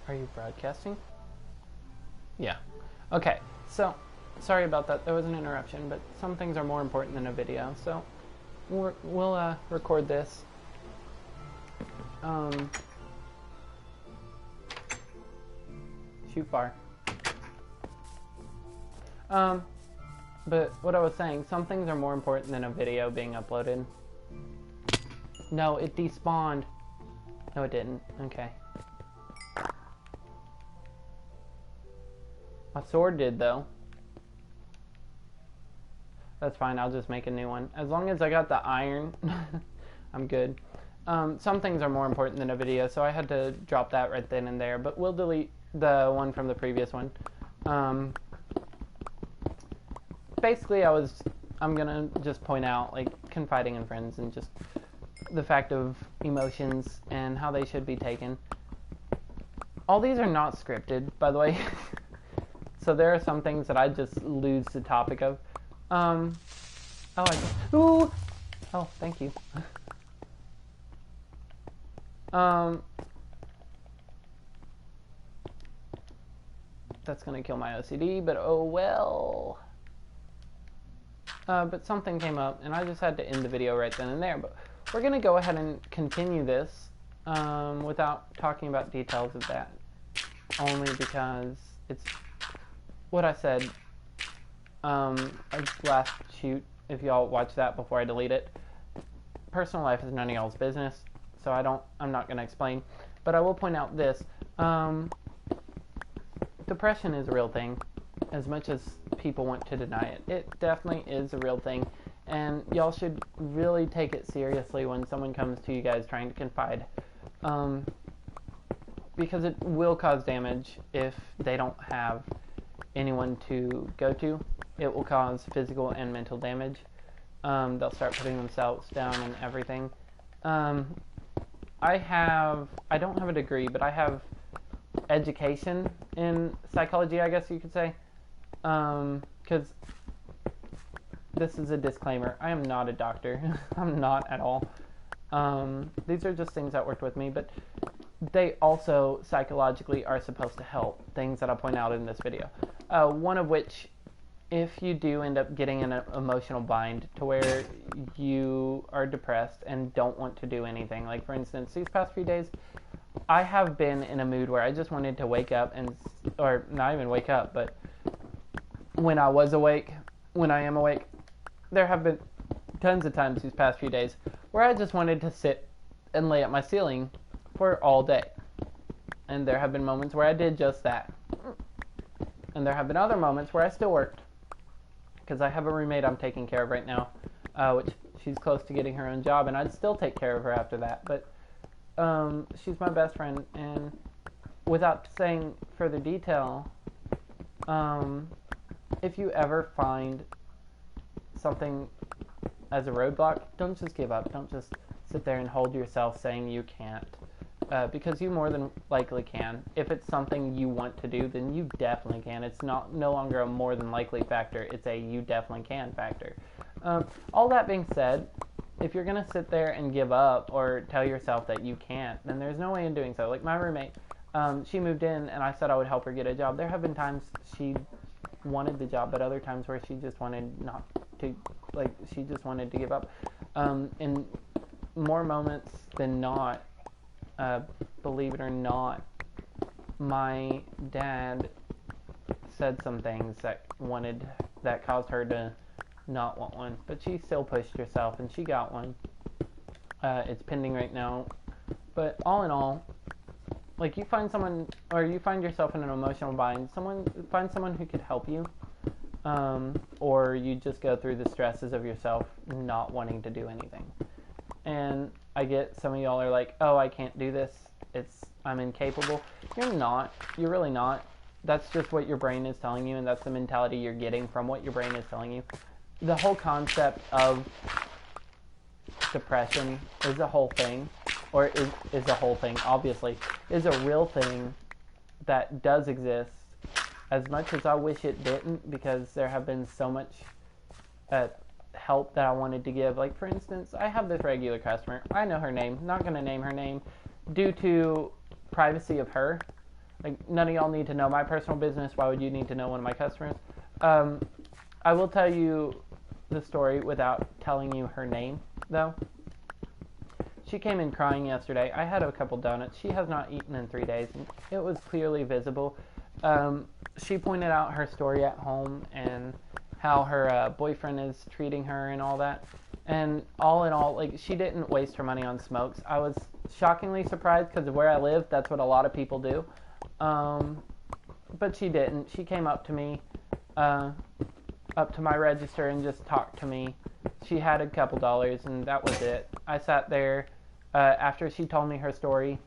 Are you broadcasting? Yeah. Okay, so sorry about that. There was an interruption, but some things are more important than a video, so we'll record this. Shoot far. But what I was saying, some things are more important than a video being uploaded. No, it despawned. No, it didn't. Okay. My sword did, though. That's fine, I'll just make a new one. As long as I got the iron, I'm good. Some things are more important than a video, so I had to drop that right then and there. But we'll delete the one from the previous one. Basically, I'm gonna just point out, like, confiding in friends and just the fact of emotions and how they should be taken. All these are not scripted, by the way. So there are some things that I just lose the topic of. Ooh! Oh, thank you. That's gonna kill my OCD, but oh well. But something came up, and I just had to end the video right then and there. But we're gonna go ahead and continue this without talking about details of that, only because it's what I said last shoot. If y'all watch that before I delete it, personal life is none of y'all's business, so I'm not gonna explain. But I will point out this: depression is a real thing, as much as people want to deny it. It definitely is a real thing, and y'all should really take it seriously when someone comes to you guys trying to confide, because it will cause damage if they don't have anyone to go to. It will cause physical and mental damage. They'll start putting themselves down and everything. I don't have a degree, but I have education in psychology, I guess you could say. Because this is a disclaimer. I am not a doctor. I'm not at all. These are just things that worked with me, but they also psychologically are supposed to help, things that I'll point out in this video. One of which, if you do end up getting in an emotional bind to where you are depressed and don't want to do anything, like for instance, these past few days, I have been in a mood where I just wanted to wake up or not even wake up, but when I am awake, there have been tons of times these past few days where I just wanted to sit and lay at my ceiling for all day. And there have been moments where I did just that. And there have been other moments where I still worked, because I have a roommate I'm taking care of right now, which she's close to getting her own job, and I'd still take care of her after that. But she's my best friend, and without saying further detail, if you ever find something as a roadblock, don't just give up. Don't just sit there and hold yourself saying you can't, because you more than likely can. If it's something you want to do, then you definitely can. It's no longer a more than likely factor. It's a you definitely can factor. All that being said, if you're going to sit there and give up or tell yourself that you can't, then there's no way in doing so. Like my roommate, she moved in and I said I would help her get a job. There have been times she wanted the job, but other times where she just wanted not to, like she just wanted to give up. In more moments than not, believe it or not, my dad said some things that caused her to not want one, but she still pushed herself and she got one. It's pending right now, but all in all, like you find someone, or you find yourself in an emotional bind, find someone who could help you, or you just go through the stresses of yourself not wanting to do anything. And I get some of y'all are like, oh, I can't do this, I'm incapable. You're not. You're really not. That's just what your brain is telling you, and that's the mentality you're getting from what your brain is telling you. The whole concept of depression is a whole thing, or is a whole thing, obviously, is a real thing that does exist, as much as I wish it didn't, because there have been so much help that I wanted to give. Like, for instance, I have this regular customer. I know her name. Not going to name her name due to privacy of her. Like, none of y'all need to know my personal business. Why would you need to know one of my customers? I will tell you the story without telling you her name, though. She came in crying yesterday. I had a couple donuts. She has not eaten in 3 days, and it was clearly visible. She pointed out her story at home and how her boyfriend is treating her and all that. And all in all, like, she didn't waste her money on smokes. I was shockingly surprised because of where I live. That's what a lot of people do. But she didn't. She came up to me, up to my register and just talked to me. She had a couple dollars, and that was it. I sat there. After she told me her story,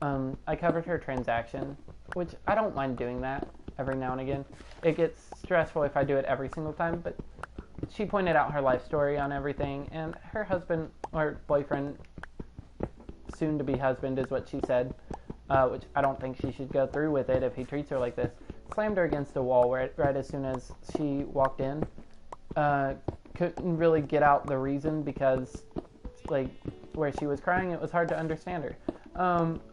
I covered her transaction, which I don't mind doing that every now and again. It gets stressful if I do it every single time, but she pointed out her life story on everything, and her husband, or boyfriend, soon-to-be husband is what she said, which I don't think she should go through with it if he treats her like this, slammed her against a wall right as soon as she walked in. Couldn't really get out the reason because, like, where she was crying, it was hard to understand her.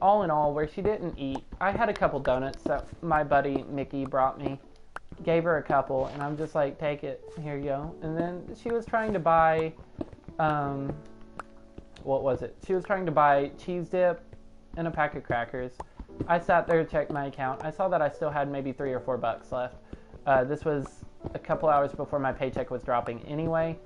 All in all, where she didn't eat, I had a couple donuts that my buddy Mickey brought me. Gave her a couple, and I'm just like, take it, here you go. And then she was trying to buy, what was it? She was trying to buy cheese dip and a pack of crackers. I sat there, checked my account. I saw that I still had maybe $3 or $4 left. This was a couple hours before my paycheck was dropping anyway.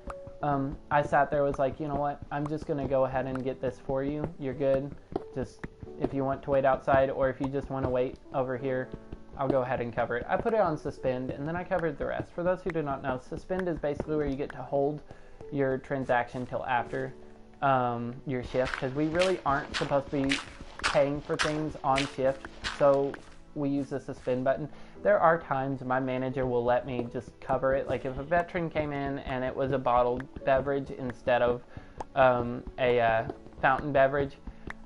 I sat there, was like, you know what? I'm just going to go ahead and get this for you. You're good. Just, if you want to wait outside or if you just want to wait over here, I'll go ahead and cover it. I put it on suspend, and then I covered the rest. For those who do not know, suspend is basically where you get to hold your transaction till after your shift, because we really aren't supposed to be paying for things on shift, so we use the suspend button. There are times my manager will let me just cover it. Like if a veteran came in and it was a bottled beverage instead of a fountain beverage,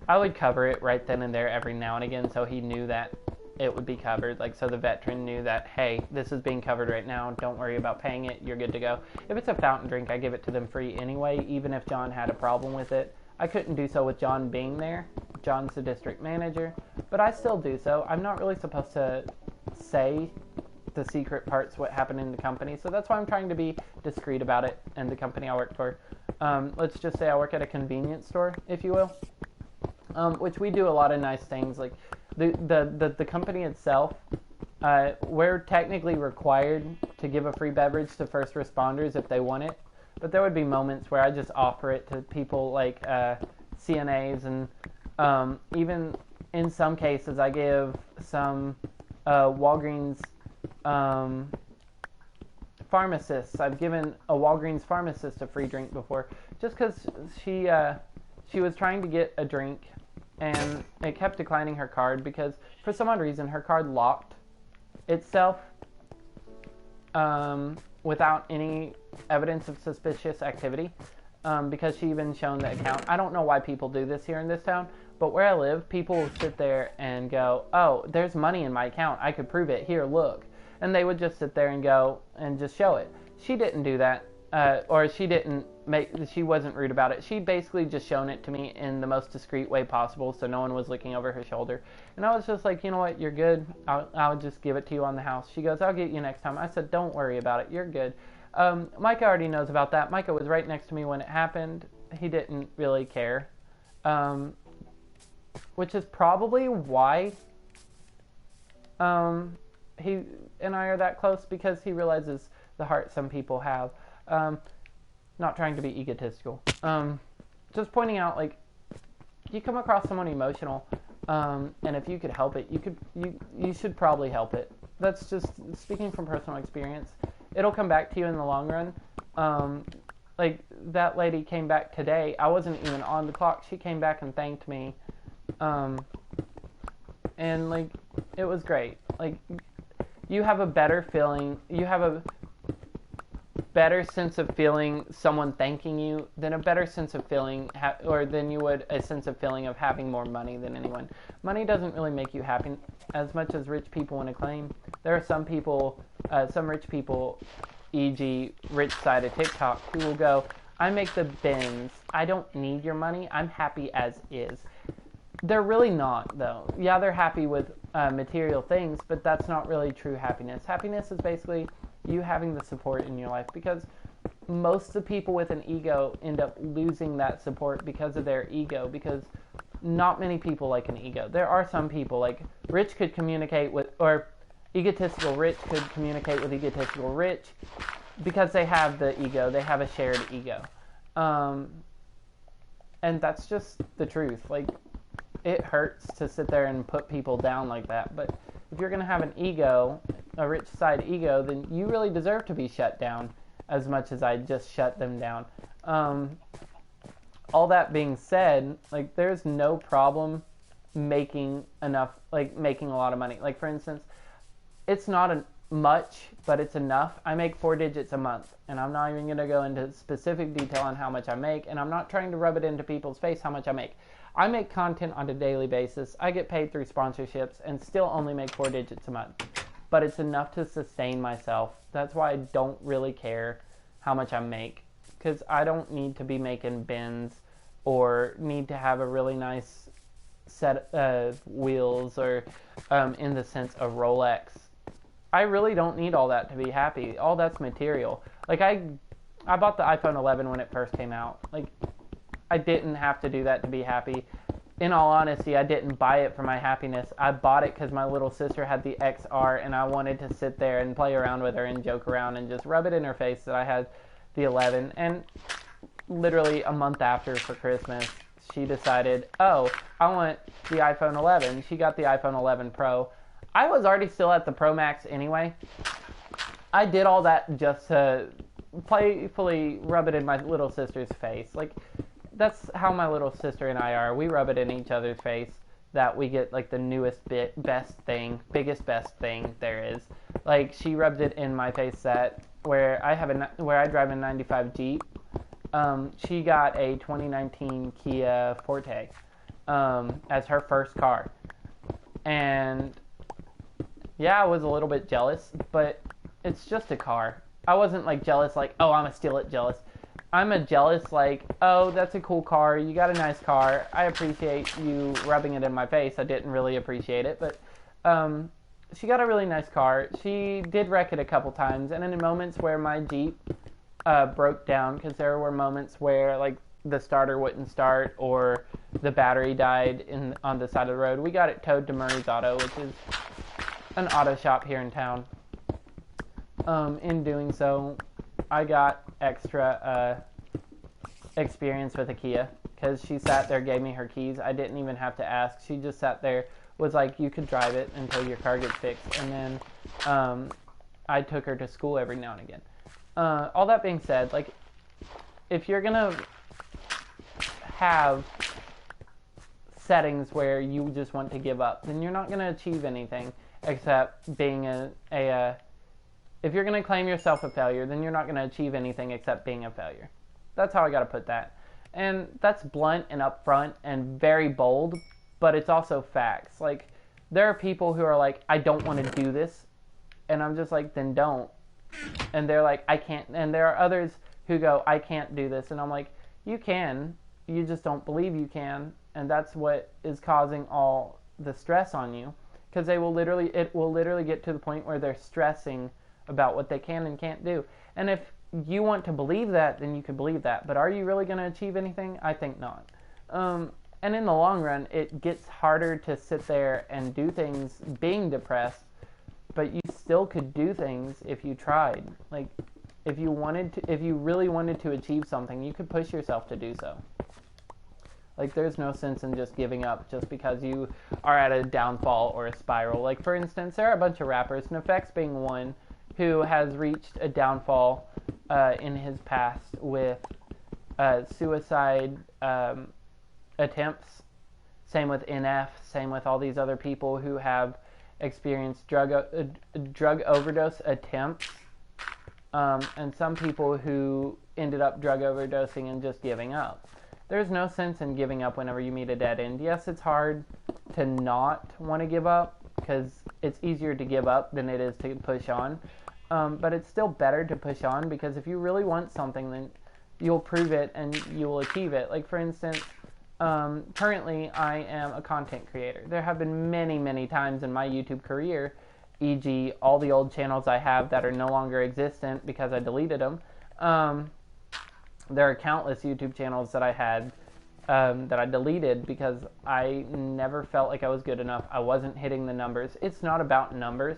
I would cover it right then and there every now and again, so he knew that it would be covered. Like, so the veteran knew that, hey, this is being covered right now. Don't worry about paying it. You're good to go. If it's a fountain drink, I give it to them free anyway, even if John had a problem with it. I couldn't do so with John being there. John's the district manager, but I still do so. I'm not really supposed to say the secret parts, what happened in the company, so that's why I'm trying to be discreet about it and the company I work for. Let's just say I work at a convenience store, if you will, which we do a lot of nice things. Like the company itself, we're technically required to give a free beverage to first responders if they want it, but there would be moments where I just offer it to people like CNAs, and even in some cases I give some Walgreens pharmacists. I've given a Walgreens pharmacist a free drink before, just because she was trying to get a drink and it kept declining her card because for some odd reason her card locked itself without any evidence of suspicious activity, because she even shown the account. I don't know why people do this here in this town, but where I live, people will sit there and go, oh, there's money in my account, I could prove it, here, look. And they would just sit there and go and just show it. She didn't do that, or she wasn't rude about it. She basically just shown it to me in the most discreet way possible, so no one was looking over her shoulder. And I was just like, you know what, you're good, I'll just give it to you on the house. She goes, I'll get you next time. I said, don't worry about it, you're good. Micah already knows about that. Micah was right next to me when it happened. He didn't really care, which is probably why he and I are that close, because he realizes the heart some people have. Not trying to be egotistical. Just pointing out, like, you come across someone emotional, and if you could help it, you should probably help it. That's just speaking from personal experience. It'll come back to you in the long run. Like, that lady came back today. I wasn't even on the clock. She came back and thanked me. And, like, it was great. Like, you have a better feeling. You have a better sense of feeling someone thanking you than a better sense of feeling, or than you would a sense of feeling of having more money than anyone. Money doesn't really make you happy as much as rich people want to claim. There are some people, some rich people, e.g. rich side of TikTok, who will go, I make the bins. I don't need your money. I'm happy as is. They're really not, though. Yeah, they're happy with material things, but that's not really true happiness. Happiness is basically you having the support in your life, because most of the people with an ego end up losing that support because of their ego, because not many people like an ego. There are some people, like rich could communicate with, or egotistical rich could communicate with egotistical rich because they have the ego, they have a shared ego. And that's just the truth. Like, it hurts to sit there and put people down like that, but if you're going to have an ego, a rich side ego, then you really deserve to be shut down as much as I just shut them down. All that being said, like, there's no problem making enough, like, making a lot of money. Like, for instance, it's not much, but it's enough. I make 4 digits a month, and I'm not even going to go into specific detail on how much I make, and I'm not trying to rub it into people's face how much I make. I make content on a daily basis. I get paid through sponsorships and still only make 4 digits a month. But it's enough to sustain myself. That's why I don't really care how much I make, because I don't need to be making bins or need to have a really nice set of wheels or in the sense of Rolex. I really don't need all that to be happy. All that's material. Like, I bought the iPhone 11 when it first came out. Like, I didn't have to do that to be happy. In all honesty, I didn't buy it for my happiness. I bought it because my little sister had the XR, and I wanted to sit there and play around with her and joke around and just rub it in her face that I had the 11. And literally a month after, for Christmas, she decided, oh, I want the iPhone 11. She got the iPhone 11 Pro. I was already still at the Pro Max anyway. I did all that just to playfully rub it in my little sister's face. Like, that's how my little sister and I are. We rub it in each other's face that we get, like, the newest best thing, biggest best thing there is. Like, she rubbed it in my face that where I drive a 95 Jeep. She got a 2019 Kia Forte as her first car. And yeah, I was a little bit jealous, but it's just a car. I wasn't, like, jealous, like, oh, I'm a steal it jealous. I'm a jealous, like, oh, that's a cool car. You got a nice car. I appreciate you rubbing it in my face. I didn't really appreciate it, but she got a really nice car. She did wreck it a couple times, and in moments where my Jeep broke down, because there were moments where, like, the starter wouldn't start or the battery died on the side of the road, we got it towed to Murray's Auto, which is an auto shop here in town. In doing so, I got extra experience with a Kia, because she sat there, gave me her keys. I didn't even have to ask. She just sat there, was like, you could drive it until your car gets fixed. And then I took her to school every now and again. All that being said, like, if you're gonna have settings where you just want to give up, then you're not gonna achieve anything except being if you're going to claim yourself a failure, then you're not going to achieve anything except being a failure. That's how I got to put that. And that's blunt and upfront and very bold, but it's also facts. Like, there are people who are like, I don't want to do this. And I'm just like, then don't. And they're like, I can't. And there are others who go, I can't do this. And I'm like, you can. You just don't believe you can. And that's what is causing all the stress on you. Because it will literally get to the point where they're stressing about what they can and can't do. And if you want to believe that, then you can believe that. But are you really going to achieve anything? I think not. And in the long run, it gets harder to sit there and do things being depressed, but you still could do things if you tried. Like, if you really wanted to achieve something, you could push yourself to do so. Like, there's no sense in just giving up just because you are at a downfall or a spiral. Like, for instance, there are a bunch of rappers, NoFX being one, who has reached a downfall in his past with suicide attempts. Same with NF, same with all these other people who have experienced drug overdose attempts, and some people who ended up drug overdosing and just giving up. There's no sense in giving up whenever you meet a dead end. Yes, it's hard to not want to give up, because it's easier to give up than it is to push on. But it's still better to push on, because if you really want something, then you'll prove it and you'll achieve it. Like, for instance, Currently, I am a content creator. There have been many, many times in my YouTube career, e.g., all the old channels I have that are no longer existent because I deleted them. There are countless YouTube channels that I had that I deleted because I never felt like I was good enough. I wasn't hitting the numbers. It's not about numbers.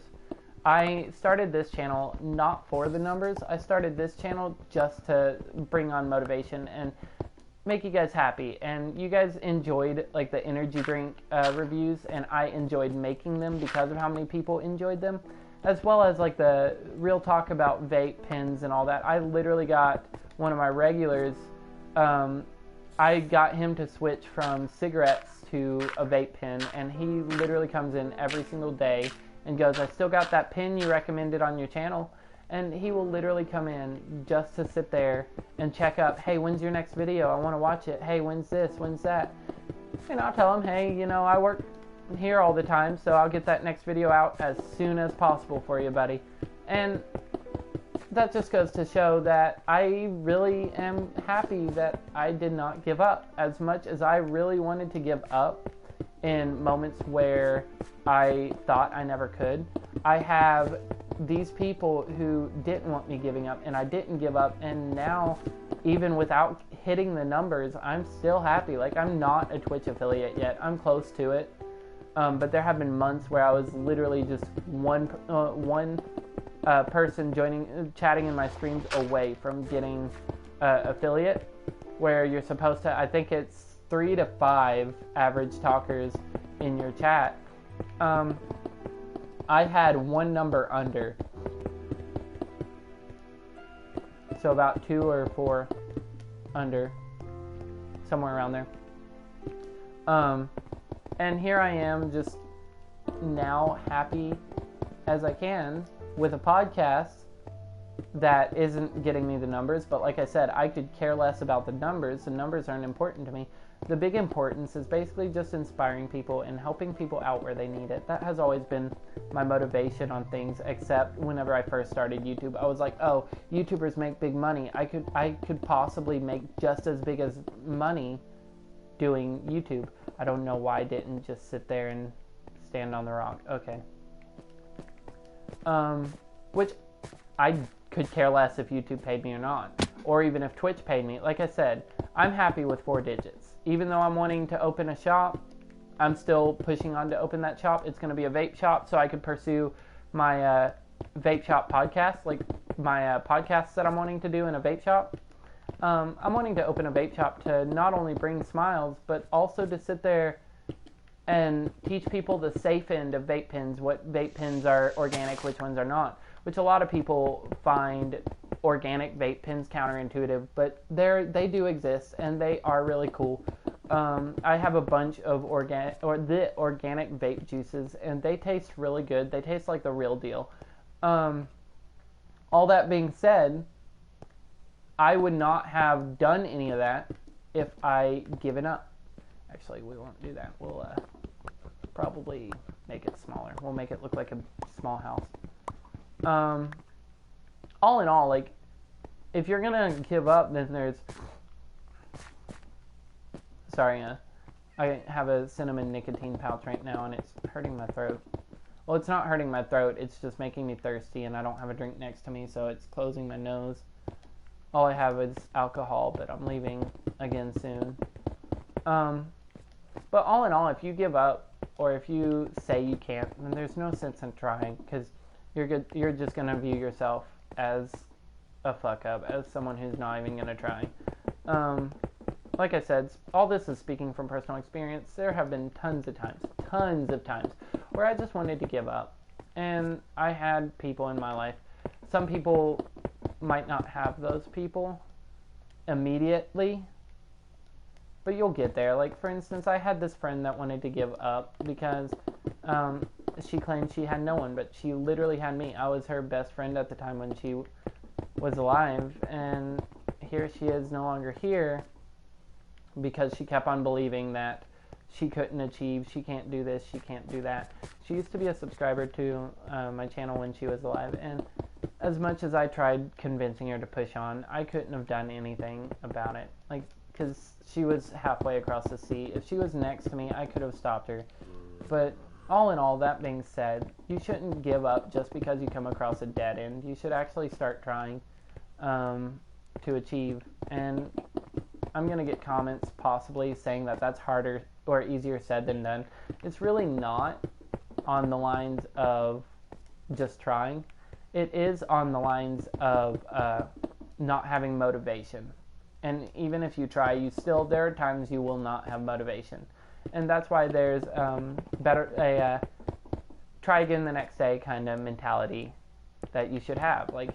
I started this channel not for the numbers. I started this channel just to bring on motivation and make you guys happy. And you guys enjoyed like the energy drink reviews, and I enjoyed making them because of how many people enjoyed them, as well as like the real talk about vape pens and all that. I literally got one of my regulars, I got him to switch from cigarettes to a vape pen, and he literally comes in every single day and goes, I still got that pen you recommended on your channel. And he will literally come in just to sit there and check up, hey, when's your next video? I want to watch it. Hey, when's this? When's that? And I'll tell him, hey, you know, I work here all the time, so I'll get that next video out as soon as possible for you, buddy. And that just goes to show that I really am happy that I did not give up. As much as I really wanted to give up in moments where I thought I never could, I have these people who didn't want me giving up, and I didn't give up, and now, even without hitting the numbers, I'm still happy. Like, I'm not a Twitch affiliate yet. I'm close to it, but there have been months where I was literally just one person chatting in my streams away from getting affiliate, where you're supposed to, I think it's 3 to 5 average talkers in your chat. I had one number under, so about 2 or 4 under, somewhere around there. And here I am, just now happy as I can with a podcast that isn't getting me the numbers. But like I said, I could care less about the numbers. The numbers aren't important to me. The big importance is basically just inspiring people and helping people out where they need it. That has always been my motivation on things, except whenever I first started YouTube. I was like, oh, YouTubers make big money. I could possibly make just as big as money doing YouTube. I don't know why I didn't just sit there and stand on the rock. Okay. Which I could care less if YouTube paid me or not, or even if Twitch paid me. Like I said, I'm happy with 4 digits. Even though I'm wanting to open a shop, I'm still pushing on to open that shop. It's going to be a vape shop, so I could pursue my vape shop podcast, like my podcasts that I'm wanting to do in a vape shop. I'm wanting to open a vape shop to not only bring smiles, but also to sit there and teach people the safe end of vape pens, what vape pens are organic, which ones are not, which a lot of people find organic vape pens counterintuitive, but they do exist, and they are really cool. I have a bunch of organic vape juices, and they taste really good. They taste like the real deal. All that being said, I would not have done any of that if I given up. Actually, we won't do that. We'll probably make it smaller. We'll make it look like a small house. All in all, like, if you're gonna give up, then there's... Sorry, I have a cinnamon nicotine pouch right now, and it's hurting my throat. Well, it's not hurting my throat, it's just making me thirsty, and I don't have a drink next to me, so it's closing my nose. All I have is alcohol, but I'm leaving again soon. But all in all, if you give up, or if you say you can't, then there's no sense in trying, because you're just gonna view yourself as a fuck up, as someone who's not even gonna try. Like I said, all this is speaking from personal experience. There have been tons of times where I just wanted to give up, and I had people in my life. Some people might not have those people immediately, but you'll get there. Like, for instance, I had this friend that wanted to give up because she claimed she had no one, but she literally had me. I was her best friend at the time when she was alive, and here she is no longer here because she kept on believing that she couldn't achieve, she can't do this, she can't do that. She used to be a subscriber to my channel when she was alive, and as much as I tried convincing her to push on, I couldn't have done anything about it. Like, because she was halfway across the sea. If she was next to me, I could have stopped her. But all in all, that being said, you shouldn't give up just because you come across a dead end. You should actually start trying to achieve. And I'm going to get comments possibly saying that that's harder or easier said than done. It's really not on the lines of just trying. It is on the lines of not having motivation. And even if you try, there are times you will not have motivation. And that's why there's try again the next day kind of mentality that you should have. Like,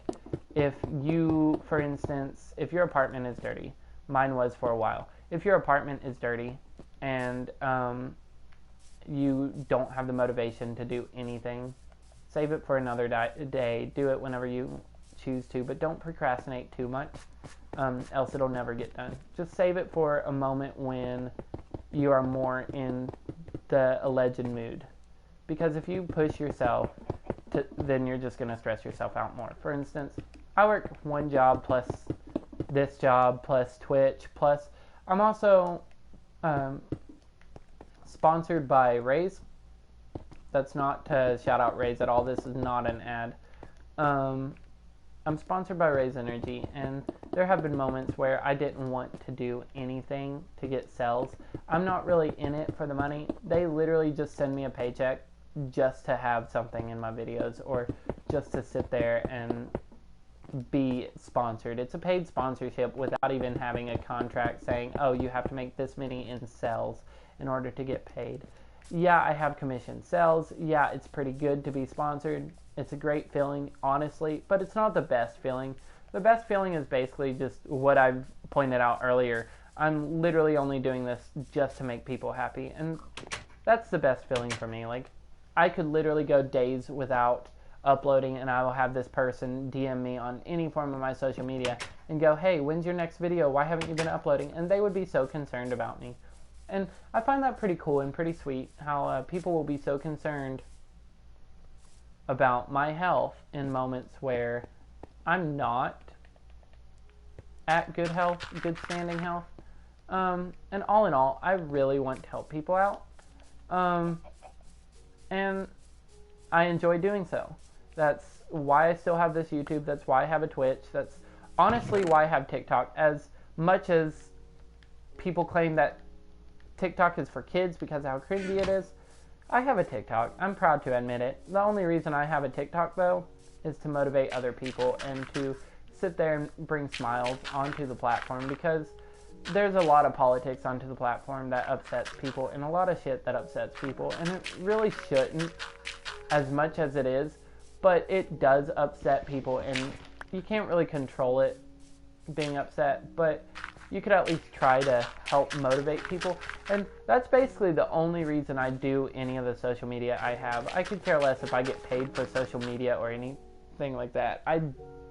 if you, for instance, if your apartment is dirty, mine was for a while. If your apartment is dirty and you don't have the motivation to do anything, save it for another day. Do it whenever you choose to, but don't procrastinate too much, else it'll never get done. Just save it for a moment when you are more in the alleged mood. Because if you push yourself, then you're just going to stress yourself out more. For instance, I work one job plus this job plus Twitch plus I'm also sponsored by Raze. That's not to shout out Raze at all. This is not an ad. I'm sponsored by Raze Energy, and there have been moments where I didn't want to do anything to get sales. I'm not really in it for the money. They literally just send me a paycheck just to have something in my videos or just to sit there and be sponsored. It's a paid sponsorship without even having a contract saying, oh, you have to make this many in sales in order to get paid. Yeah, I have commission sales. Yeah, it's pretty good to be sponsored. It's a great feeling, honestly, but it's not the best feeling. The best feeling is basically just what I've pointed out earlier. I'm literally only doing this just to make people happy, and that's the best feeling for me. Like, I could literally go days without uploading, and I will have this person DM me on any form of my social media and go, hey, when's your next video? Why haven't you been uploading? And they would be so concerned about me. And I find that pretty cool and pretty sweet, how people will be so concerned about my health in moments where I'm not at good health, good standing health. And all in all, I really want to help people out. And I enjoy doing so. That's why I still have this YouTube. That's why I have a Twitch. That's honestly why I have TikTok. As much as people claim that TikTok is for kids because of how cringy it is, I have a TikTok. I'm proud to admit it. The only reason I have a TikTok, though, is to motivate other people and to sit there and bring smiles onto the platform, because there's a lot of politics onto the platform that upsets people and a lot of shit that upsets people, and it really shouldn't as much as it is, but it does upset people, and you can't really control it being upset, but you could at least try to help motivate people. And that's basically the only reason I do any of the social media I have. I could care less if I get paid for social media or anything like that. I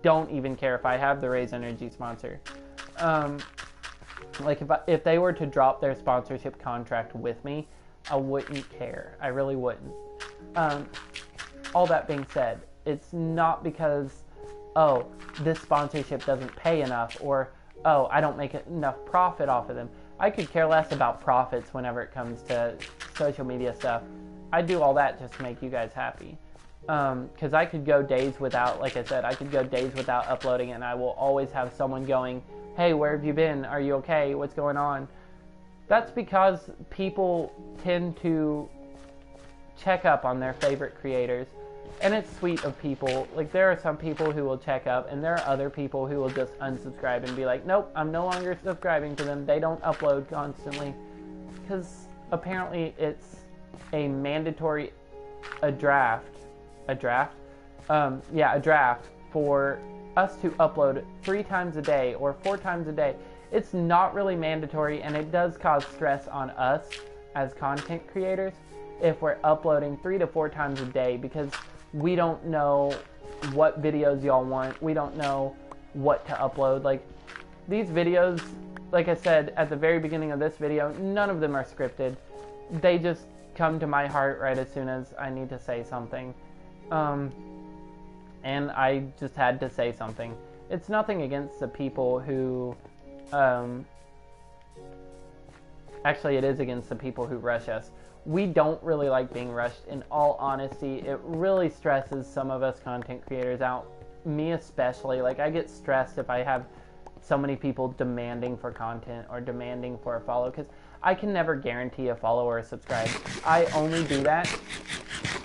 don't even care if I have the Raze Energy sponsor. Like if they were to drop their sponsorship contract with me, I wouldn't care. I really wouldn't. All that being said, it's not because, oh, this sponsorship doesn't pay enough, or oh, I don't make enough profit off of them. I could care less about profits whenever it comes to social media stuff. I do all that just to make you guys happy. Because I could go days without, like I said, I could go days without uploading, and I will always have someone going, hey, where have you been? Are you okay? What's going on? That's because people tend to check up on their favorite creators. And it's sweet of people. Like, there are some people who will check up, and there are other people who will just unsubscribe and be like, nope, I'm no longer subscribing to them. They don't upload constantly. Because apparently it's a mandatory, a draft for us to upload 3 times a day or 4 times a day. It's not really mandatory, and it does cause stress on us as content creators if we're uploading 3 to 4 times a day, because we don't know what videos y'all want. We don't know what to upload. Like, these videos, like I said at the very beginning of this video, none of them are scripted. They just come to my heart right as soon as I need to say something. And I just had to say something. It's nothing against the people who Actually, it is against the people who rush us. We don't really like being rushed. In all honesty, it really stresses some of us content creators out. Me especially. Like, I get stressed if I have so many people demanding for content or demanding for a follow, because I can never guarantee a follow or a subscribe. I only do that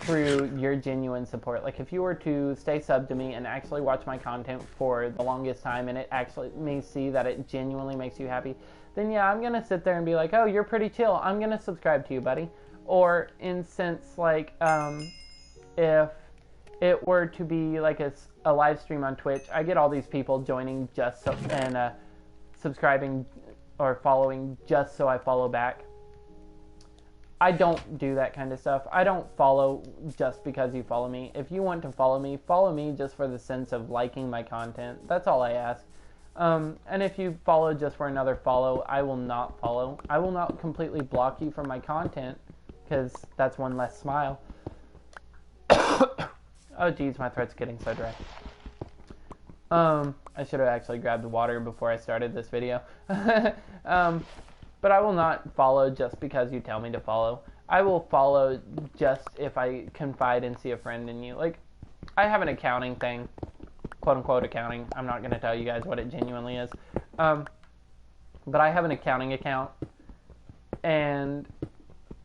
through your genuine support. Like, if you were to stay sub to me and actually watch my content for the longest time, and it actually may see that it genuinely makes you happy, then yeah, I'm gonna sit there and be like, oh, you're pretty chill, I'm gonna subscribe to you, buddy. Or in sense, like, if it were to be like a live stream on Twitch, I get all these people joining just so, and subscribing or following just so I follow back. I don't do that kind of stuff. I don't follow just because you follow me. If you want to follow me just for the sense of liking my content. That's all I ask. And if you follow just for another follow, I will not follow. I will not completely block you from my content, because that's one less smile. Oh geez, my throat's getting so dry. I should have actually grabbed water before I started this video. But I will not follow just because you tell me to follow. I will follow just if I confide and see a friend in you. Like, I have an accounting thing, quote unquote accounting. I'm not going to tell you guys what it genuinely is. But I have an accounting account, and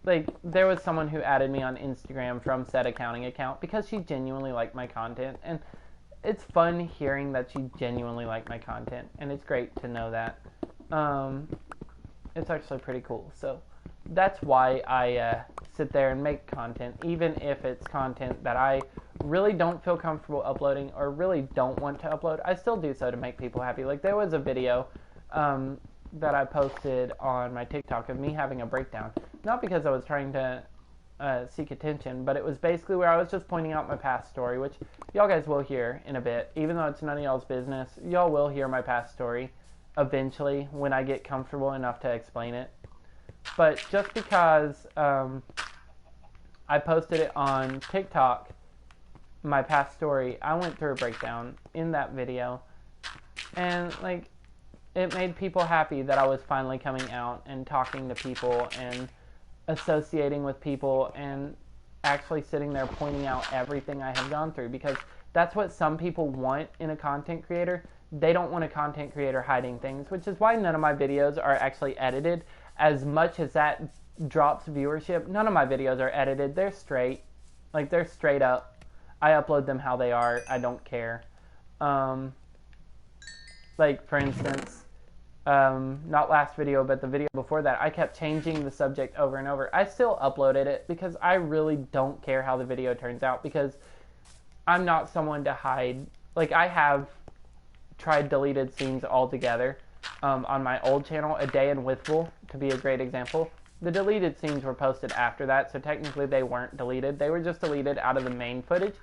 like, there was someone who added me on Instagram from said accounting account because she genuinely liked my content, and it's fun hearing that she genuinely liked my content, and it's great to know that. It's actually pretty cool. So that's why I sit there and make content, even if it's content that I really don't feel comfortable uploading or really don't want to upload. I still do so to make people happy. Like, there was a video that I posted on my TikTok of me having a breakdown. Not because I was trying to seek attention, but it was basically where I was just pointing out my past story, which y'all guys will hear in a bit. Even though it's none of y'all's business, y'all will hear my past story eventually when I get comfortable enough to explain it. But just because I posted it on TikTok, my past story, I went through a breakdown in that video, and like, it made people happy that I was finally coming out and talking to people and associating with people and actually sitting there pointing out everything I have gone through, because that's what some people want in a content creator. They don't want a content creator hiding things, which is why none of my videos are actually edited. As much as that drops viewership, none of my videos are edited. They're straight. Like, they're straight up. I upload them how they are. I don't care. Like, for instance, not last video, but the video before that, I kept changing the subject over and over. I still uploaded it because I really don't care how the video turns out, because I'm not someone to hide. Like, I have tried deleted scenes altogether. On my old channel, A Day in Withville, to be a great example. The deleted scenes were posted after that, so technically they weren't deleted. They were just deleted out of the main footage.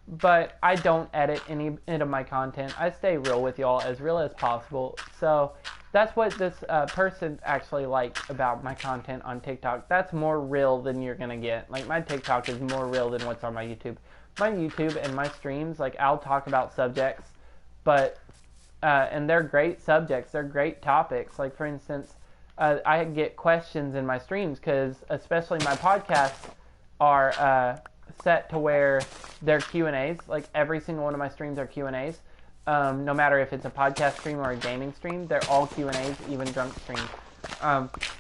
But I don't edit any of my content. I stay real with y'all, as real as possible. So that's what this person actually liked about my content on TikTok. That's more real than you're gonna get. Like, my TikTok is more real than what's on my YouTube. My YouTube and my streams, like, I'll talk about subjects, but and they're great subjects. They're great topics. Like, for instance, I get questions in my streams, because especially my podcasts are set to where they're Q&As. Like, every single one of my streams are Q&As. No matter if it's a podcast stream or a gaming stream, they're all Q&As, even drunk streams.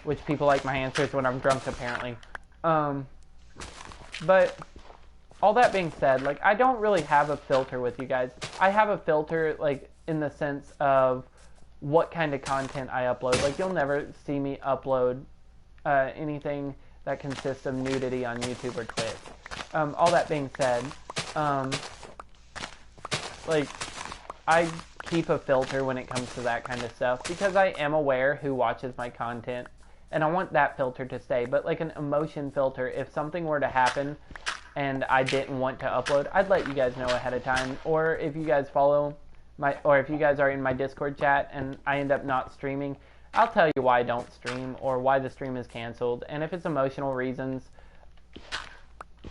Which people like my answers when I'm drunk, apparently. But all that being said, like, I don't really have a filter with you guys. I have a filter, like, in the sense of what kind of content I upload. Like, you'll never see me upload anything that consists of nudity on YouTube or Twitch. All that being said, like, I keep a filter when it comes to that kind of stuff, because I am aware who watches my content, and I want that filter to stay. But like an emotion filter, if something were to happen and I didn't want to upload, I'd let you guys know ahead of time. Or if you guys follow or if you guys are in my Discord chat and I end up not streaming, I'll tell you why I don't stream or why the stream is canceled. And if it's emotional reasons,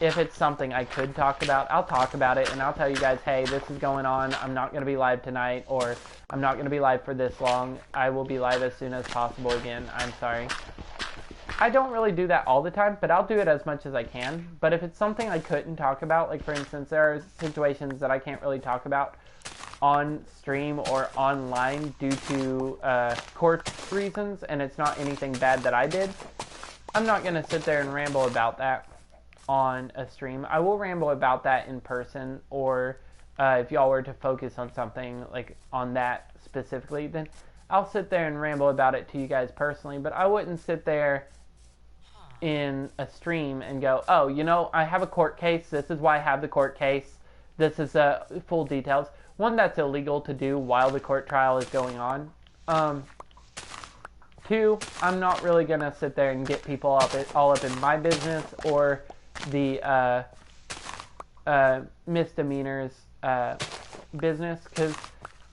if it's something I could talk about, I'll talk about it, and I'll tell you guys, hey, this is going on, I'm not going to be live tonight, or I'm not going to be live for this long, I will be live as soon as possible again, I'm sorry. I don't really do that all the time, but I'll do it as much as I can. But if it's something I couldn't talk about, like for instance, there are situations that I can't really talk about on stream or online due to court reasons, and it's not anything bad that I did, I'm not going to sit there and ramble about that on a stream. I will ramble about that in person, or if y'all were to focus on something like on that specifically, then I'll sit there and ramble about it to you guys personally, but I wouldn't sit there in a stream and go, oh, you know, I have a court case, this is why I have the court case, this is full details. One, that's illegal to do while the court trial is going on. Two, I'm not really going to sit there and get people all up in my business or the misdemeanors business, because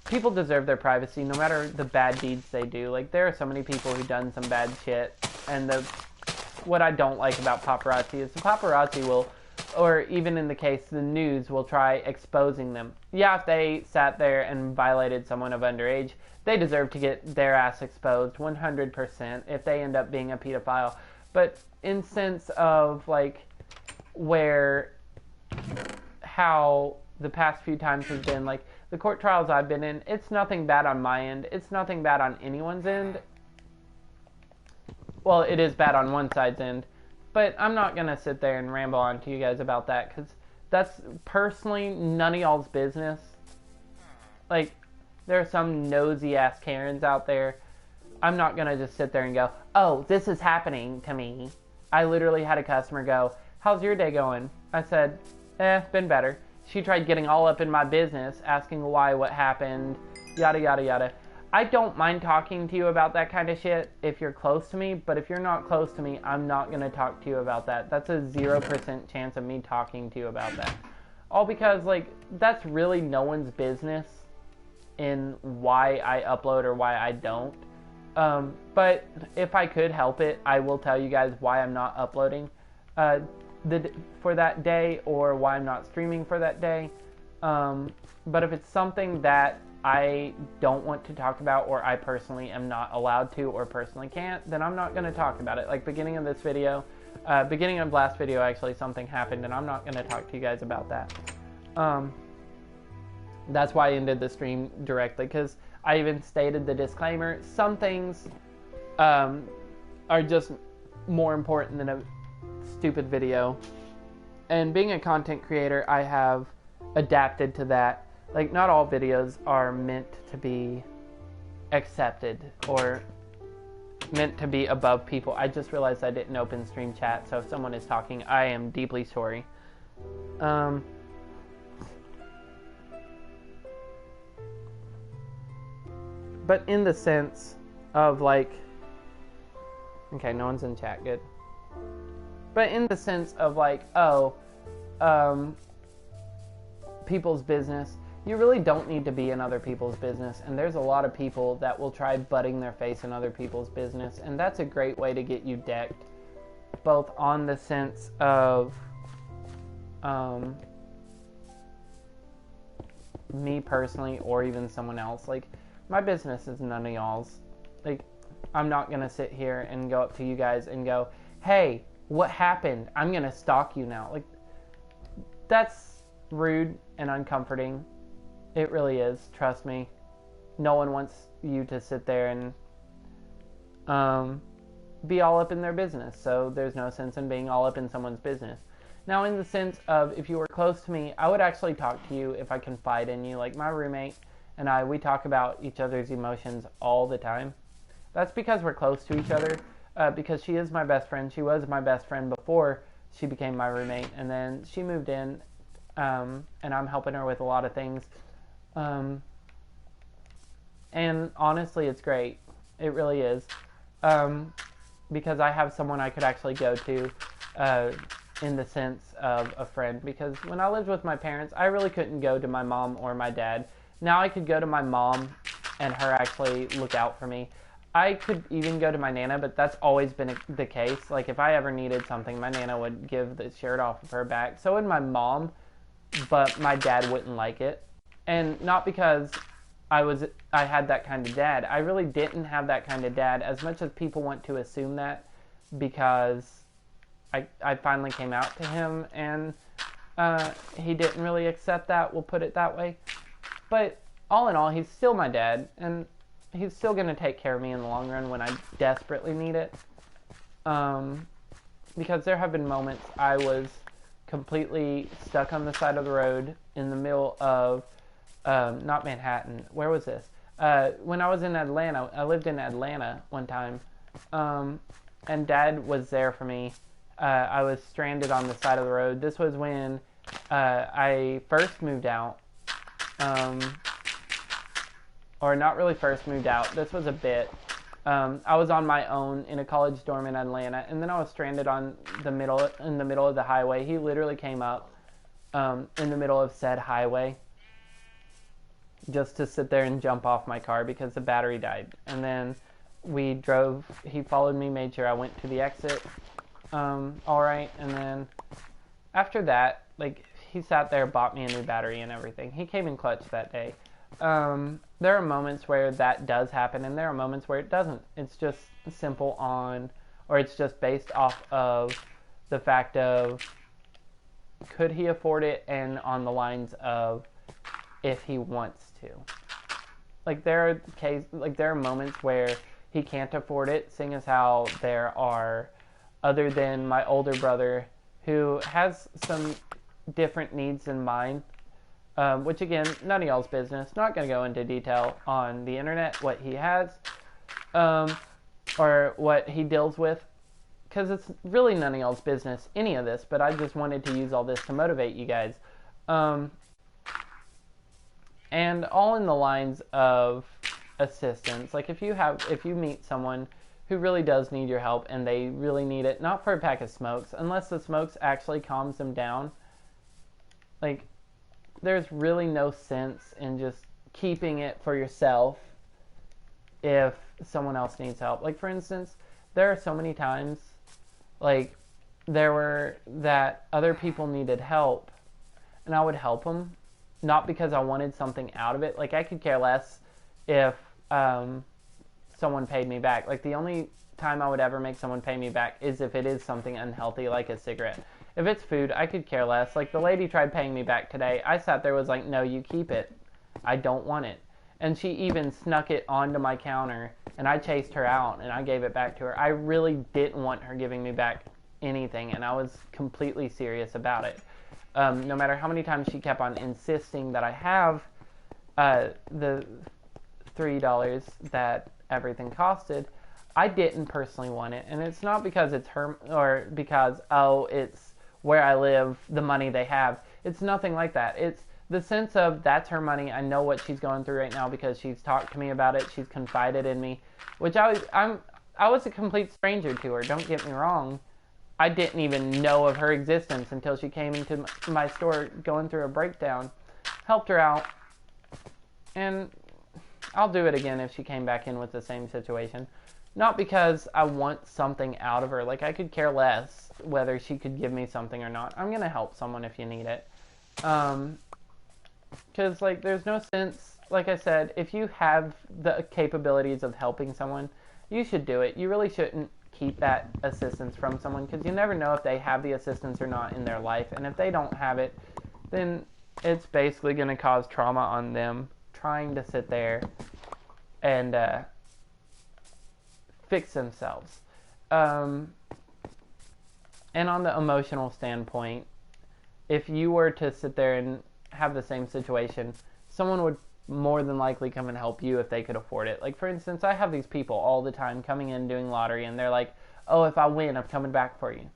people deserve their privacy no matter the bad deeds they do. Like, there are so many people who've done some bad shit, and what I don't like about paparazzi is the paparazzi will, or even in the case the news, will try exposing them. Yeah, if they sat there and violated someone of underage, they deserve to get their ass exposed 100% if they end up being a pedophile. But in sense of like how the past few times has been, like the court trials I've been in, it's nothing bad on my end, it's nothing bad on anyone's end. Well, it is bad on one side's end, but I'm not going to sit there and ramble on to you guys about that, because that's personally none of y'all's business. Like, there are some nosy-ass Karens out there. I'm not going to just sit there and go, oh, this is happening to me. I literally had a customer go, how's your day going? I said, been better. She tried getting all up in my business, asking why, what happened, yada, yada, yada. I don't mind talking to you about that kind of shit if you're close to me, but if you're not close to me, I'm not going to talk to you about that. That's a 0% chance of me talking to you about that. All because, like, that's really no one's business in why I upload or why I don't. But if I could help it, I will tell you guys why I'm not uploading for that day, or why I'm not streaming for that day. But if it's something that I don't want to talk about, or I personally am not allowed to, or personally can't, then I'm not going to talk about it. Like beginning of this video, beginning of last video, actually, something happened, and I'm not going to talk to you guys about that. That's why I ended the stream directly, because I even stated the disclaimer. Some things are just more important than a stupid video. And being a content creator, I have adapted to that. Like, not all videos are meant to be accepted or meant to be above people. I just realized I didn't open stream chat, so if someone is talking, I am deeply sorry. But in the sense of, like... Okay, no one's in chat, good. But in the sense of, like, people's business... You really don't need to be in other people's business, and there's a lot of people that will try butting their face in other people's business, and that's a great way to get you decked, both on the sense of me personally, or even someone else. Like, my business is none of y'all's. Like, I'm not gonna sit here and go up to you guys and go, hey, what happened? I'm gonna stalk you now. Like, that's rude and uncomforting. It really is, trust me. No one wants you to sit there and be all up in their business, so there's no sense in being all up in someone's business. Now, in the sense of, if you were close to me, I would actually talk to you if I confide in you. Like, my roommate and I, we talk about each other's emotions all the time. That's because we're close to each other, because she is my best friend. She was my best friend before she became my roommate, and then she moved in, and I'm helping her with a lot of things. And honestly, it's great. It really is. Because I have someone I could actually go to, in the sense of a friend. Because when I lived with my parents, I really couldn't go to my mom or my dad. Now I could go to my mom and her actually look out for me. I could even go to my Nana, but that's always been the case. Like, if I ever needed something, my Nana would give the shirt off of her back. So would my mom, but my dad wouldn't like it. And not because I had that kind of dad. I really didn't have that kind of dad, as much as people want to assume that, because I finally came out to him, and he didn't really accept that, we'll put it that way. But all in all, he's still my dad, and he's still going to take care of me in the long run when I desperately need it. Because there have been moments I was completely stuck on the side of the road in the middle of, not Manhattan, where was this? When I was in Atlanta, I lived in Atlanta one time, and Dad was there for me. I was stranded on the side of the road. This was when I first moved out. Or not really first moved out. This was a bit. I was on my own in a college dorm in Atlanta, and then I was stranded in the middle of the highway. He literally came up in the middle of said highway just to sit there and jump off my car because the battery died. And then we drove. He followed me, made sure I went to the exit. All right, and then after that, like, he sat there, bought me a new battery and everything. He came in clutch that day. There are moments where that does happen, and there are moments where it doesn't. It's just simple on, or it's just based off of the fact of, could he afford it, and on the lines of if he wants to. Like, there are moments where he can't afford it, seeing as how there are, other than my older brother, who has some different needs than mine. Which, again, none of y'all's business. Not going to go into detail on the internet what he has or what he deals with, because it's really none of y'all's business, any of this, but I just wanted to use all this to motivate you guys. And all in the lines of assistance. Like, if you meet someone who really does need your help, and they really need it, not for a pack of smokes, unless the smokes actually calms them down, like, there's really no sense in just keeping it for yourself if someone else needs help. Like, for instance, there are so many times, like, there were that other people needed help, and I would help them, not because I wanted something out of it. Like, I could care less if someone paid me back. Like, the only time I would ever make someone pay me back is if it is something unhealthy, like a cigarette. If it's food, I could care less. Like, the lady tried paying me back today. I sat there, was like, no, you keep it. I don't want it. And she even snuck it onto my counter, and I chased her out, and I gave it back to her. I really didn't want her giving me back anything, and I was completely serious about it. No matter how many times she kept on insisting that I have the $3 that everything costed, I didn't personally want it. And it's not because it's her, or because, oh, it's where I live, the money they have. It's nothing like that. It's the sense of, that's her money. I know what she's going through right now because she's talked to me about it. She's confided in me, which I was a complete stranger to her. Don't get me wrong. I didn't even know of her existence until she came into my store going through a breakdown. Helped her out. And I'll do it again if she came back in with the same situation. Not because I want something out of her. Like, I could care less whether she could give me something or not. I'm going to help someone if you need it. Because, like, there's no sense, like I said, if you have the capabilities of helping someone, you should do it. You really shouldn't keep that assistance from someone, because you never know if they have the assistance or not in their life. And if they don't have it, then it's basically going to cause trauma on them trying to sit there and fix themselves. And on the emotional standpoint, if you were to sit there and have the same situation, someone would more than likely come and help you if they could afford it. Like, for instance, I have these people all the time coming in doing lottery, and they're like, oh, if I win, I'm coming back for you.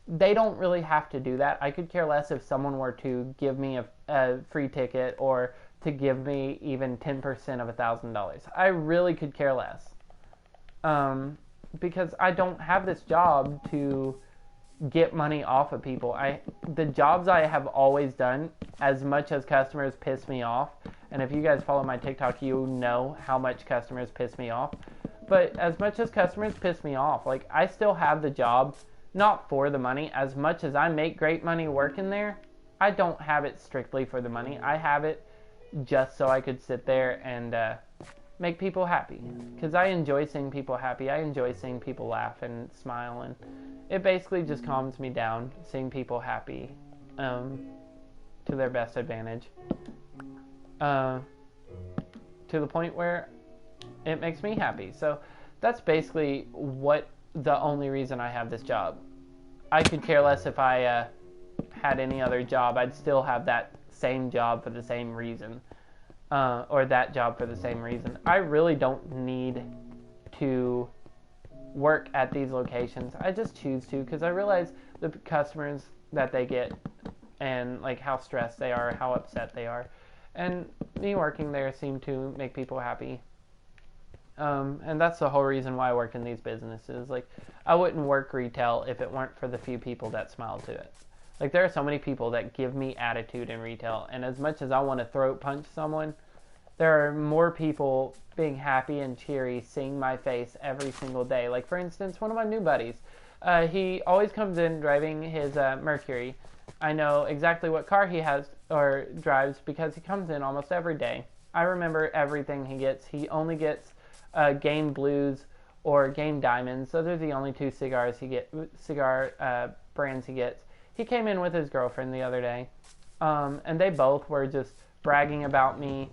They don't really have to do that. I could care less if someone were to give me a free ticket, or to give me even 10% of $1,000. I really could care less. Because I don't have this job to get money off of people. The jobs I have always done, as much as customers piss me off, and if you guys follow my TikTok, you know how much customers piss me off, But as much as customers piss me off, like, I still have the job, not for the money. As much as I make great money working there, I don't have it strictly for the money. I have it just so I could sit there and make people happy. Because I enjoy seeing people happy. I enjoy seeing people laugh and smile. And it basically just calms me down, seeing people happy to their best advantage. To the point where it makes me happy. So that's basically the only reason I have this job. I could care less if I had any other job. I'd still have that same job for the same reason, or that job for the same reason. I really don't need to work at these locations. I just choose to because I realize the customers that they get and like how stressed they are, how upset they are. And me working there seemed to make people happy. And that's the whole reason why I work in these businesses. Like, I wouldn't work retail if it weren't for the few people that smile to it. Like, there are so many people that give me attitude in retail, and as much as I want to throat punch someone, there are more people being happy and cheery seeing my face every single day. Like, for instance, one of my new buddies, he always comes in driving his Mercury. I know exactly what car he has or drives because he comes in almost every day. I remember everything he gets. He only gets Game Blues or Game Diamonds. Those are the only two cigar brands he gets. He came in with his girlfriend the other day, and they both were just bragging about me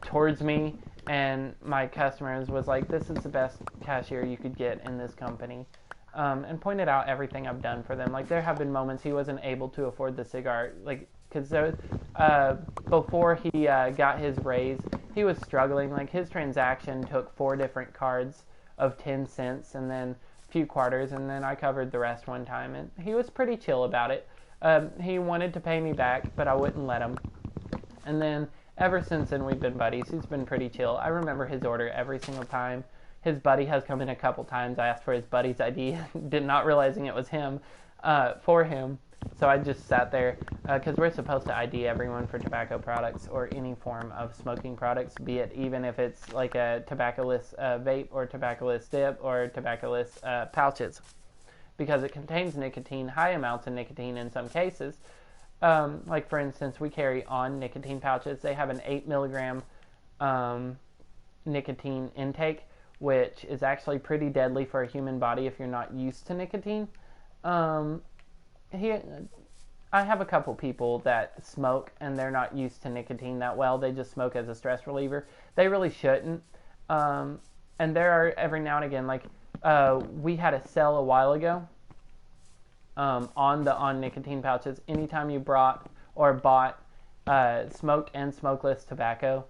towards me, and my customers was like, this is the best cashier you could get in this company, and pointed out everything I've done for them. Like, there have been moments he wasn't able to afford the cigar, like, because before he got his raise, he was struggling. Like, his transaction took 4 different cards of 10 cents and then a few quarters, and then I covered the rest one time, and he was pretty chill about it. He wanted to pay me back, but I wouldn't let him. And then ever since then, we've been buddies. He's been pretty chill. I remember his order every single time. His buddy has come in a couple times. I asked for his buddy's ID, did not realizing it was him, for him. So I just sat there, because we're supposed to ID everyone for tobacco products or any form of smoking products, be it even if it's like a tobacco-less vape or tobacco-less dip or tobacco-less pouches, because it contains nicotine, high amounts of nicotine in some cases. Like, for instance, we carry on nicotine pouches. They have an 8 milligram nicotine intake, which is actually pretty deadly for a human body if you're not used to nicotine. I have a couple people that smoke and they're not used to nicotine that well. They just smoke as a stress reliever. They really shouldn't. And there are every now and again, like, we had a sale a while ago on nicotine pouches. Anytime you bought smoked and smokeless tobacco,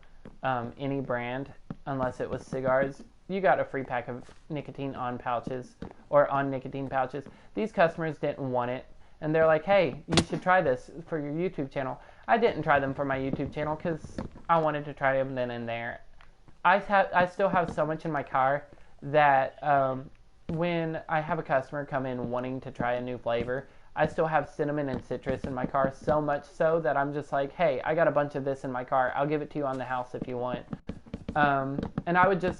any brand, unless it was cigars, you got a free pack of nicotine on pouches or on nicotine pouches. These customers didn't want it. And they're like, hey, you should try this for your YouTube channel. I didn't try them for my YouTube channel because I wanted to try them then and there. I still have so much in my car that when I have a customer come in wanting to try a new flavor, I still have cinnamon and citrus in my car, so much so that I'm just like, hey, I got a bunch of this in my car. I'll give it to you on the house if you want. And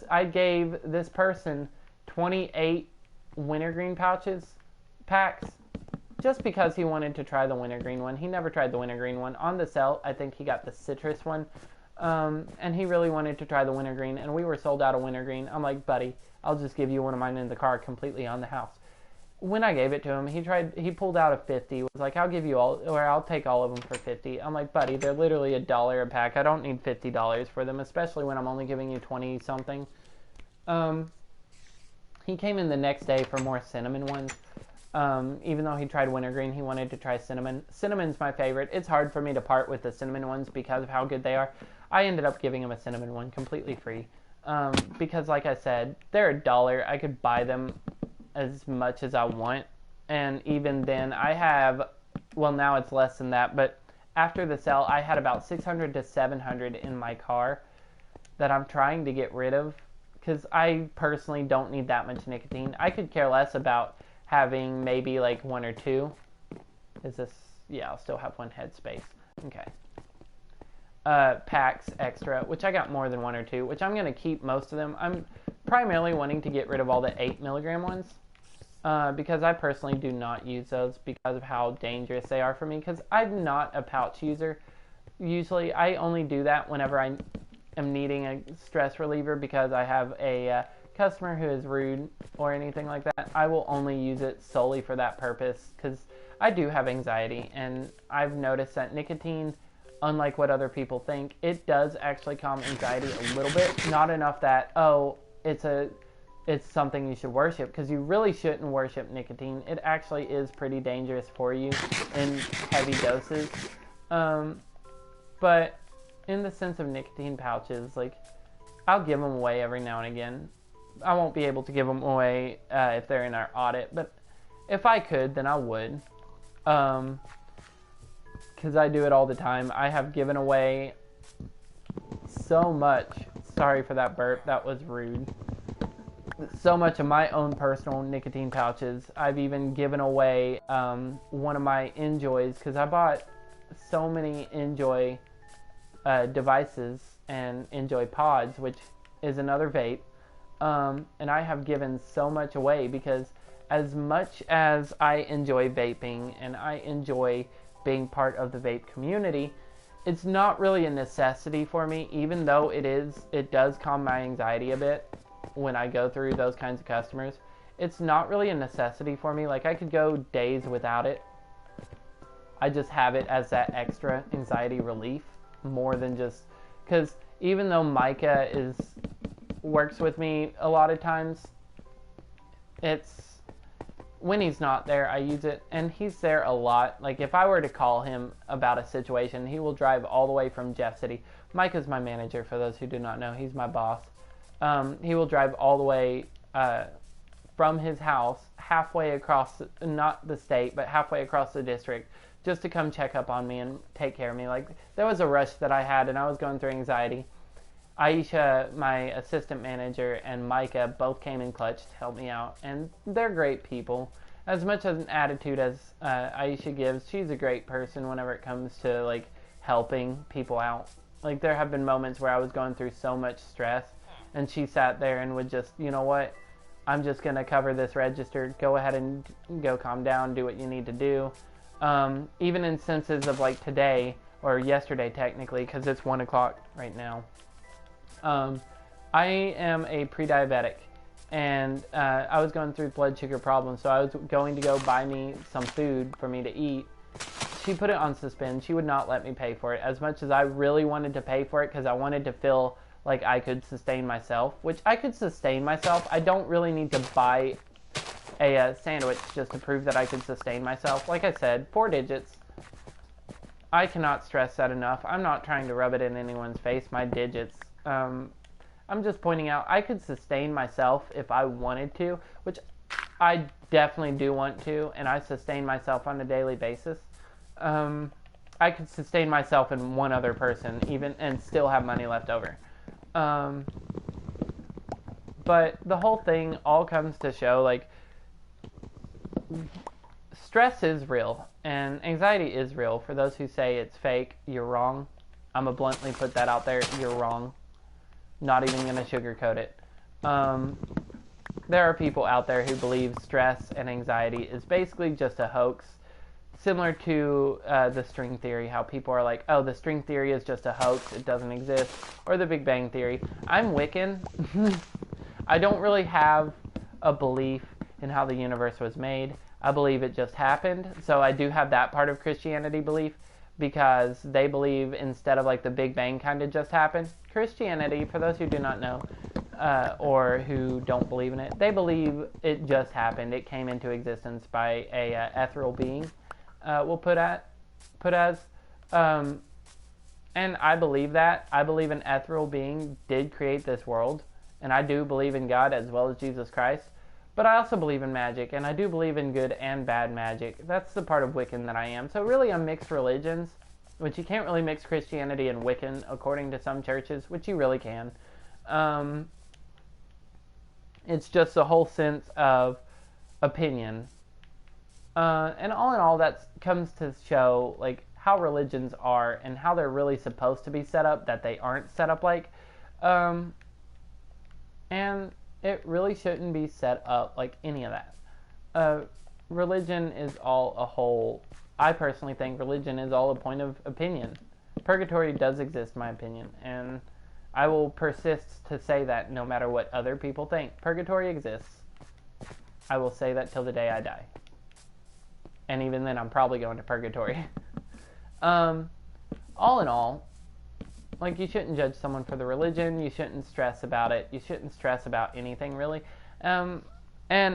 I gave this person 28 wintergreen packs, just because he wanted to try the wintergreen one. He never tried the wintergreen one. On the sale, I think he got the citrus one, and he really wanted to try the wintergreen, and we were sold out of wintergreen. I'm like, buddy, I'll just give you one of mine in the car completely on the house. When I gave it to him, he pulled out a 50, was like, I'll give you all, or I'll take all of them for 50. I'm like, buddy, they're literally $1 a pack. I don't need $50 for them, especially when I'm only giving you 20 something. He came in the next day for more cinnamon ones. Even though he tried wintergreen, he wanted to try cinnamon. Cinnamon's my favorite. It's hard for me to part with the cinnamon ones because of how good they are. I ended up giving him a cinnamon one completely free. Because, like I said, they're $1. I could buy them as much as I want. And even then, now it's less than that, but after the sale, I had about 600 to 700 in my car that I'm trying to get rid of because I personally don't need that much nicotine. I could care less about having maybe like 1 or 2. Yeah, I'll still have 1 headspace. Okay. packs extra, which I got more than one or two, which I'm going to keep most of them. I'm primarily wanting to get rid of all the 8 milligram ones because I personally do not use those because of how dangerous they are for me, because I'm not a pouch user. Usually I only do that whenever I am needing a stress reliever because I have a customer who is rude or anything like that. I will only use it solely for that purpose because I do have anxiety, and I've noticed that nicotine, unlike what other people think, it does actually calm anxiety a little bit. Not enough that, oh, it's something you should worship, because you really shouldn't worship nicotine. It actually is pretty dangerous for you in heavy doses. But in the sense of nicotine pouches, like, I'll give them away every now and again. I won't be able to give them away if they're in our audit, but if I could, then I would. Because I do it all the time. I have given away so much. Sorry for that burp. That was rude. So much of my own personal nicotine pouches. I've even given away one of my Enjoys, because I bought so many Enjoy devices and Enjoy pods, which is another vape. And I have given so much away because as much as I enjoy vaping and I enjoy being part of the vape community, it's not really a necessity for me, even though it does calm my anxiety a bit when I go through those kinds of customers. It's not really a necessity for me. Like, I could go days without it. I just have it as that extra anxiety relief more than just, because even though Micah works with me a lot of times, it's when he's not there, I use it, and he's there a lot. Like, if I were to call him about a situation, he will drive all the way from Jeff City. Micah's my manager, for those who do not know. He's my boss. He will drive all the way from his house, halfway across, not the state, but halfway across the district, just to come check up on me and take care of me. Like, there was a rush that I had, and I was going through anxiety. Aisha, my assistant manager, and Micah both came in clutch to help me out, and they're great people. As much as an attitude as Aisha gives, she's a great person whenever it comes to, like, helping people out. Like, there have been moments where I was going through so much stress, and she sat there and would just, you know what, I'm just going to cover this register. Go ahead and go calm down, do what you need to do. Even in senses of, like, today, or yesterday technically, because it's 1 o'clock right now. I am a pre-diabetic, and I was going through blood sugar problems, so I was going to go buy me some food for me to eat. She put it on suspend. She would not let me pay for it, as much as I really wanted to pay for it, because I wanted to feel like I could sustain myself, which I could sustain myself. I don't really need to buy a sandwich just to prove that I could sustain myself. Like I said, 4 digits. I cannot stress that enough. I'm not trying to rub it in anyone's face, my digits. I'm just pointing out I could sustain myself if I wanted to, which I definitely do want to, and I sustain myself on a daily basis. I could sustain myself and one other person even and still have money left over. But the whole thing all comes to show, like, stress is real and anxiety is real. For those who say it's fake, you're wrong. I'm going to bluntly put that out there. You're wrong. Not even going to sugarcoat it. There are people out there who believe stress and anxiety is basically just a hoax, similar to the string theory, how people are like, oh, the string theory is just a hoax, it doesn't exist, or the Big Bang Theory. I'm Wiccan. I don't really have a belief in how the universe was made. I believe it just happened, so I do have that part of Christianity belief, because they believe instead of like the Big Bang kind of just happened, Christianity, for those who do not know, or who don't believe in it, they believe it just happened. It came into existence by a ethereal being, we'll put as, and I believe that. I believe an ethereal being did create this world, and I do believe in God as well as Jesus Christ. But I also believe in magic, and I do believe in good and bad magic. That's the part of Wiccan that I am. So really I'm mixed religions, which you can't really mix Christianity and Wiccan according to some churches, which you really can. It's just a whole sense of opinion. And all in all, that comes to show, like, how religions are and how they're really supposed to be set up that they aren't set up like. And it really shouldn't be set up like any of that. Religion is all a whole. I personally think religion is all a point of opinion. Purgatory does exist, in my opinion, and I will persist to say that no matter what other people think. Purgatory exists. I will say that till the day I die. And even then, I'm probably going to purgatory. All in all, like, you shouldn't judge someone for the religion. You shouldn't stress about it. You shouldn't stress about anything, really. And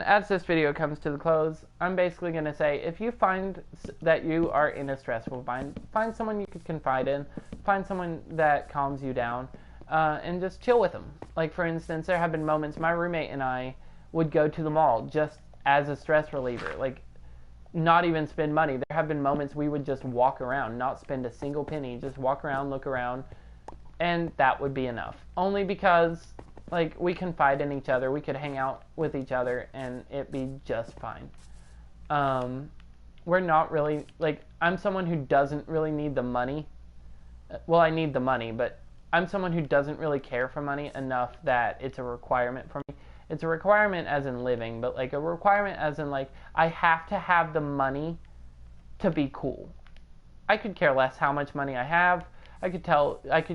as this video comes to the close, I'm basically going to say, if you find that you are in a stressful bind, find someone you could confide in. Find someone that calms you down, and just chill with them. Like, for instance, there have been moments my roommate and I would go to the mall just as a stress reliever. Like, not even spend money. There have been moments we would just walk around, not spend a single penny, just walk around, look around, and that would be enough. Only because, like, we confide in each other, we could hang out with each other, and it'd be just fine. We're not really, like, I'm someone who doesn't really need the money. Well, I need the money, but I'm someone who doesn't really care for money enough that it's a requirement for me. It's a requirement as in living, but, like, a requirement as in, like, I have to have the money to be cool. I could care less how much money I have. I could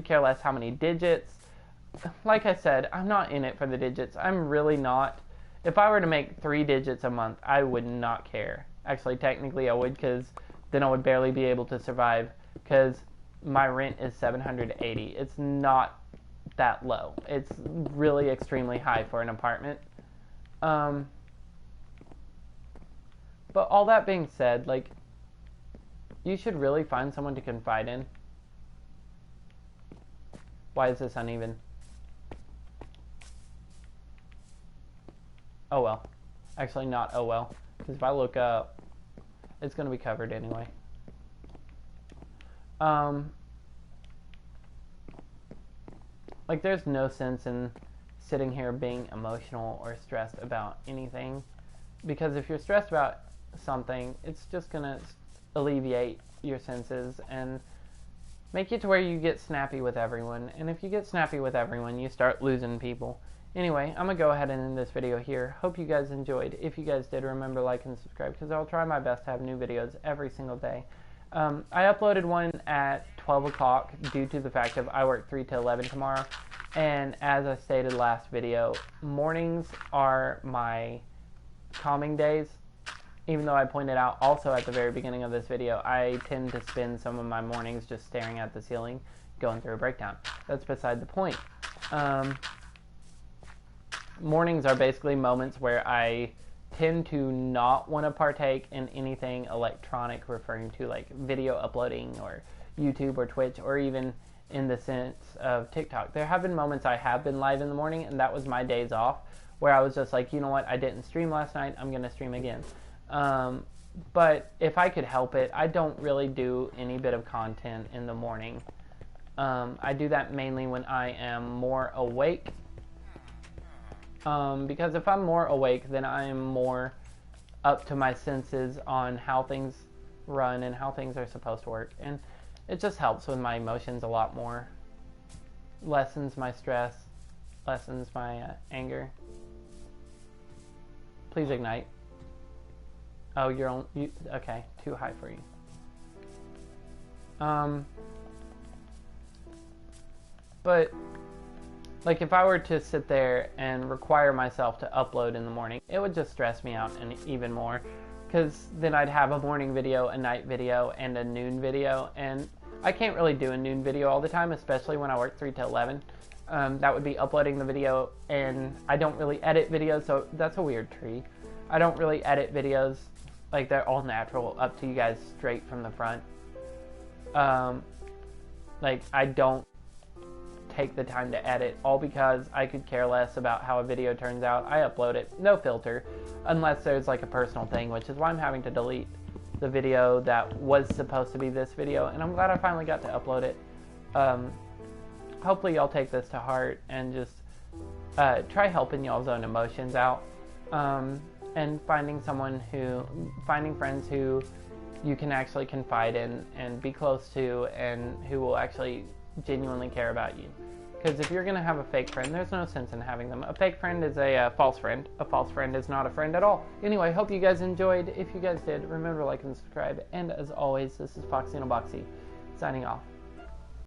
care less how many digits. Like I said, I'm not in it for the digits. I'm really not. If I were to make 3 digits a month, I would not care. Actually, technically I would, because then I would barely be able to survive, because my rent is $780. It's not that low. It's really extremely high for an apartment. But all that being said, like, you should really find someone to confide in. Why is this uneven? Oh well. Actually, not oh well. Because if I look up, it's going to be covered anyway. Like, there's no sense in sitting here being emotional or stressed about anything. Because if you're stressed about something, it's just going to alleviate your senses and make it to where you get snappy with everyone. And if you get snappy with everyone, you start losing people. Anyway, I'm going to go ahead and end this video here. Hope you guys enjoyed. If you guys did, remember, like and subscribe, because I'll try my best to have new videos every single day. I uploaded one at 12 o'clock due to the fact that I work 3 to 11 tomorrow. And as I stated last video, mornings are my calming days. Even though I pointed out also at the very beginning of this video, I tend to spend some of my mornings just staring at the ceiling, going through a breakdown. That's beside the point. Mornings are basically moments where I tend to not want to partake in anything electronic, referring to like video uploading or YouTube or Twitch, or even in the sense of TikTok. There have been moments I have been live in the morning, and that was my days off, where I was just like, you know what, I didn't stream last night, I'm going to stream again. But if I could help it, I don't really do any bit of content in the morning. I do that mainly when I am more awake. Because if I'm more awake, then I am more up to my senses on how things run and how things are supposed to work. And it just helps with my emotions a lot more. Lessens my stress, lessens my anger. Please ignite. Oh, okay, too high for you. But like, if I were to sit there and require myself to upload in the morning, it would just stress me out and even more, because then I'd have a morning video, a night video, and a noon video, and I can't really do a noon video all the time, especially when I work 3 to 11. That would be uploading the video, and I don't really edit videos, so that's a weird tree. I don't really edit videos, like, they're all natural, up to you guys straight from the front. Like, I don't take the time to edit, all because I could care less about how a video turns out. I upload it, no filter, unless there's like a personal thing, which is why I'm having to delete the video that was supposed to be this video, and I'm glad I finally got to upload it. Hopefully y'all take this to heart and just try helping y'all's own emotions out, and finding friends who you can actually confide in and be close to, and who will actually genuinely care about you. Because if you're going to have a fake friend, there's no sense in having them. A fake friend is a false friend. A false friend is not a friend at all. Anyway, hope you guys enjoyed. If you guys did, remember to like and subscribe. And as always, this is Foxy and a Boxy, signing off.